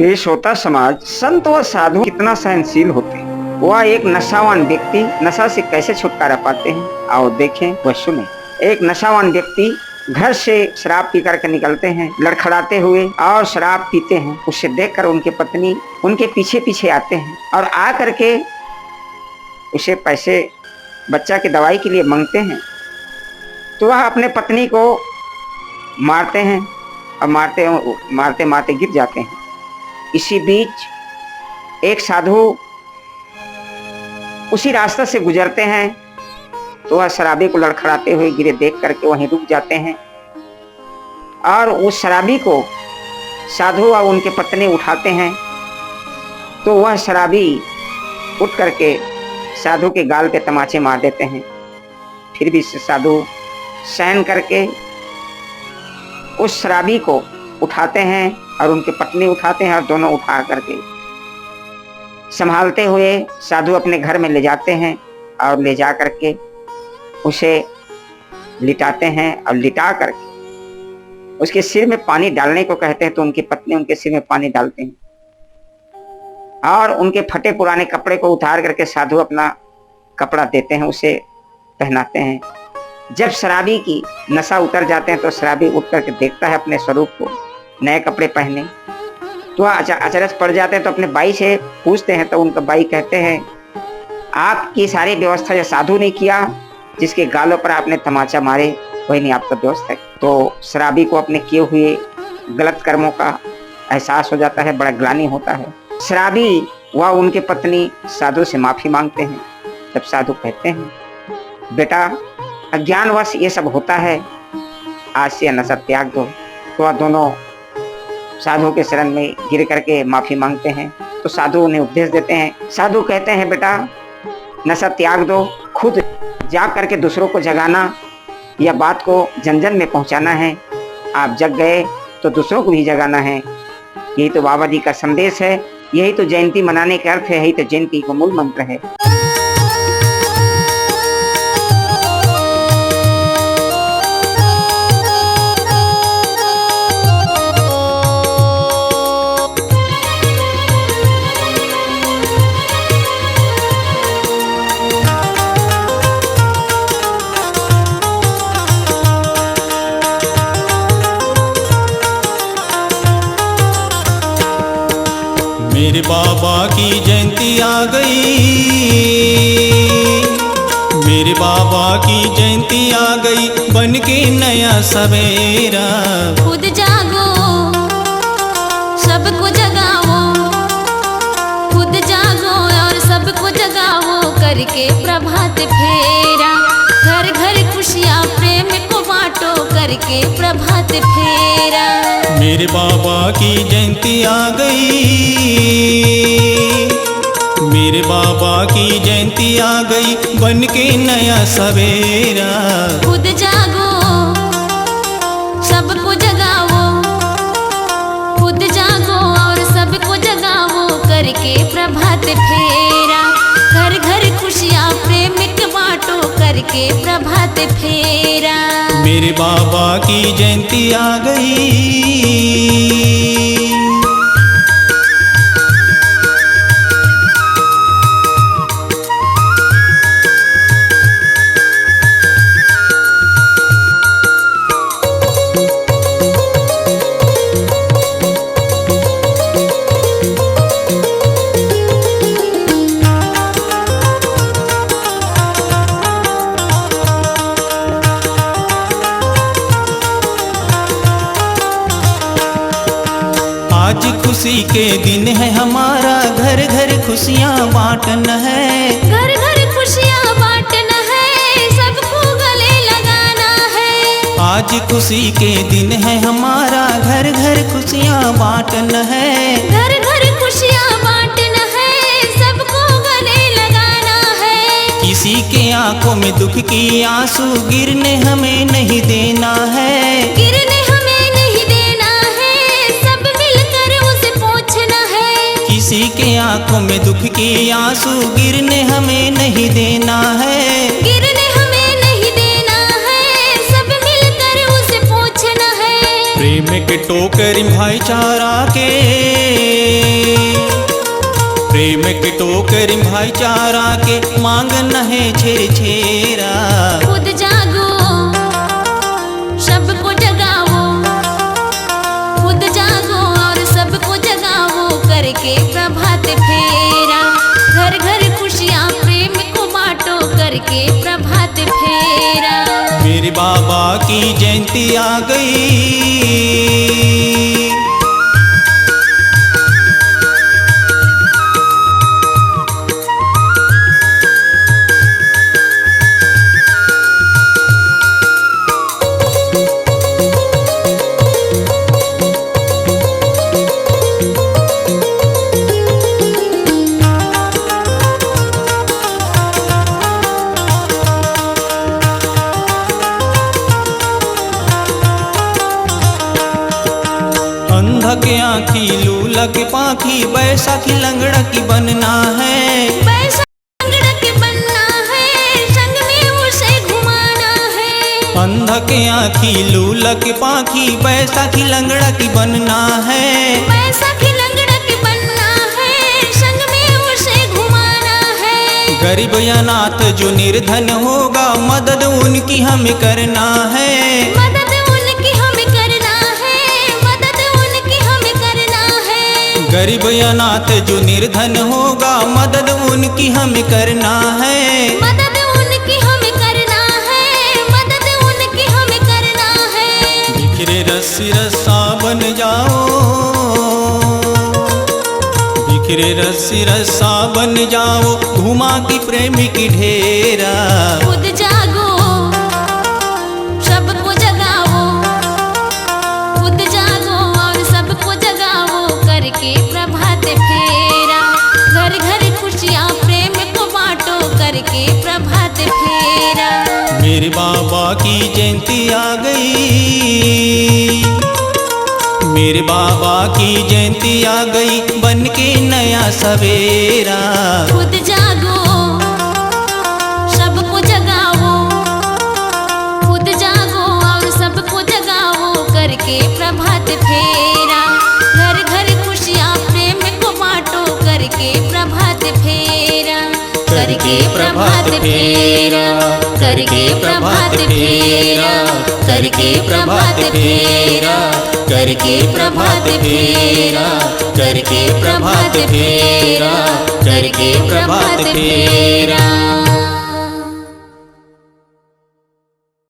पेश होता समाज, संत व साधु कितना सहनशील होते हैं। वह एक नशावान व्यक्ति नशा से कैसे छुटकारा पाते हैं, आओ देखें व सुने। एक नशावान व्यक्ति घर से शराब पी करके निकलते हैं, लड़खड़ाते हुए और शराब पीते हैं। उसे देखकर उनकी पत्नी उनके पीछे पीछे आते हैं और आ करके उसे पैसे बच्चा की दवाई के लिए मांगते हैं। तो वह अपने पत्नी को मारते हैं और मारते मारते गिर जाते हैं। इसी बीच एक साधु उसी रास्ते से गुजरते हैं तो वह शराबी को लड़खड़ाते हुए गिरे देख करके वहीं रुक जाते हैं और उस शराबी को साधु और उनके पत्नी उठाते हैं। तो वह शराबी उठ करके साधु के गाल पे तमाचे मार देते हैं। फिर भी साधु सहन करके उस शराबी को उठाते हैं और उनकी पत्नी उठाते हैं और दोनों उठा करके संभालते हुए साधु अपने घर में ले जाते हैं और ले जा करके उसे लिटाते हैं और लिटा करके उसके सिर में पानी डालने को कहते हैं। तो उनकी पत्नी उनके सिर में पानी डालते हैं और उनके फटे पुराने कपड़े को उतार करके साधु अपना कपड़ा देते हैं, उसे पहनाते हैं। जब शराबी की नशा उतर जाते हैं तो शराबी उठ करके देखता है अपने स्वरूप को, नए कपड़े पहने। तो अचरज पड़ जाते हैं तो अपने बाई से पूछते हैं। तो उनका बाई कहते हैं, आपकी सारी व्यवस्था जो साधु ने किया, जिसके गालों पर आपने तमाचा मारे, वही नहीं आपका दोस्त है। तो शराबी को अपने किए हुए गलत कर्मों का एहसास हो जाता है, बड़ा ग्लानि होता है। शराबी व उनके पत्नी साधु से माफी मांगते हैं। तब साधु कहते हैं, बेटा अज्ञानवश ये सब होता है, आज से नशा त्याग दो। तो वह दोनों साधु के शरण में गिर करके माफी मांगते हैं। तो साधु उन्हें उपदेश देते हैं। साधु कहते हैं, बेटा नशा त्याग दो, खुद जा करके दूसरों को जगाना, यह बात को जन जन में पहुंचाना है। आप जग गए तो दूसरों को भी जगाना है। यही तो बाबा जी का संदेश है, यही तो जयंती मनाने का अर्थ है, यही तो जयंती का मूल मंत्र है। मेरे बाबा की जयंती आ गई, मेरे बाबा की जयंती आ गई, बन के नया सवेरा। खुद जागो सबको जगाओ, खुद जागो और सबको जगाओ, करके प्रभात फेरा। घर घर खुशियाँ प्रेम को बांटो, करके प्रभात फेरा। मेरे बाबा की जयंती आ गई, मेरे बाबा की जयंती आ गई, बन के नया सवेरा। खुद जागो सबको जगाओ, खुद जागो और सबको जगाओ, करके प्रभात फेरा। घर घर खुशियाँ प्रेम के बांटो, करके प्रभात फेरा। मेरे बाबा की जयंती आ गई। आज खुशी के दिन है हमारा, घर घर खुशियाँ बांटना है, घर घर खुशियाँ बांटना है, सबको गले लगाना है। आज खुशी के दिन है हमारा, घर घर खुशियाँ बांटना है, घर घर खुशियाँ बांटना है, सबको गले लगाना है। किसी के आंखों में दुख की आंसू गिरने हमें नहीं देना है, गिरने हमें नहीं देना है, सब मिलकर उसे पोंछना है। किसी के आंखों में दुख की आंसू गिरने हमें नहीं देना है, गिरने हमें नहीं देना है, सब मिलकर उसे पोंछना है। प्रेम के टोकरी भाईचारा के, प्रेम के टोकरी भाईचारा के मांग नहे छेरा। खुद जागो सबको जगाओ, खुद जागो और सबको जगाओ करके प्रभात फेरा। घर घर खुशियाँ प्रेम को बांटो करके प्रभात फेरा। मेरे बाबा की जयंती आ गई, अंधा के आँखी लूला के पाखी बैसाखी लंगड़ा की बनना है। बैसाखी लंगड़ा की बनना है, संग में उसे घुमाना है। अंधा के आँखी लूला के पाखी बैसाखी लंगड़ा की बनना है। बैसाखी लंगड़ा की बनना है, संग में उसे घुमाना है। गरीब या नाथ जो निर्धन होगा मदद उनकी हमें करना है। मदद उनकी हमें करना है, मदद उनकी हमें करना है। गरीब या नाथ जो निर्धन होगा मदद उनकी हमें करना है। मदद उनकी हमें करना है, मदद उनकी हमें करना है। बिखरे रस्सी रस्सा बन जाओ, बिखरे रस्सी रस्सा बन जाओ घुमा की प्रेमी की ढेरा। खुद जागो सबको जगाओ, खुद जागो और सबको जगाओ करके प्रभात फेरा। घर घर खुशियाँ प्रेम को बांटो करके प्रभात फेरा। मेरे बाबा की जयंती आ गई, मेरे बाबा की जयंती आ गई बन के नया सवेरा। खुद जागो सबको जगाओ, खुद जागो और सबको जगाओ करके प्रभात फेरा। घर घर खुशियाँ प्रेम को बांटो करके प्रभात फेरा। करके प्रभात फेरा, करके प्रभात फेरा, करके प्रभात फेरा, करके प्रभात फेरा, करके प्रभात फेरा, करके प्रभात फेरा।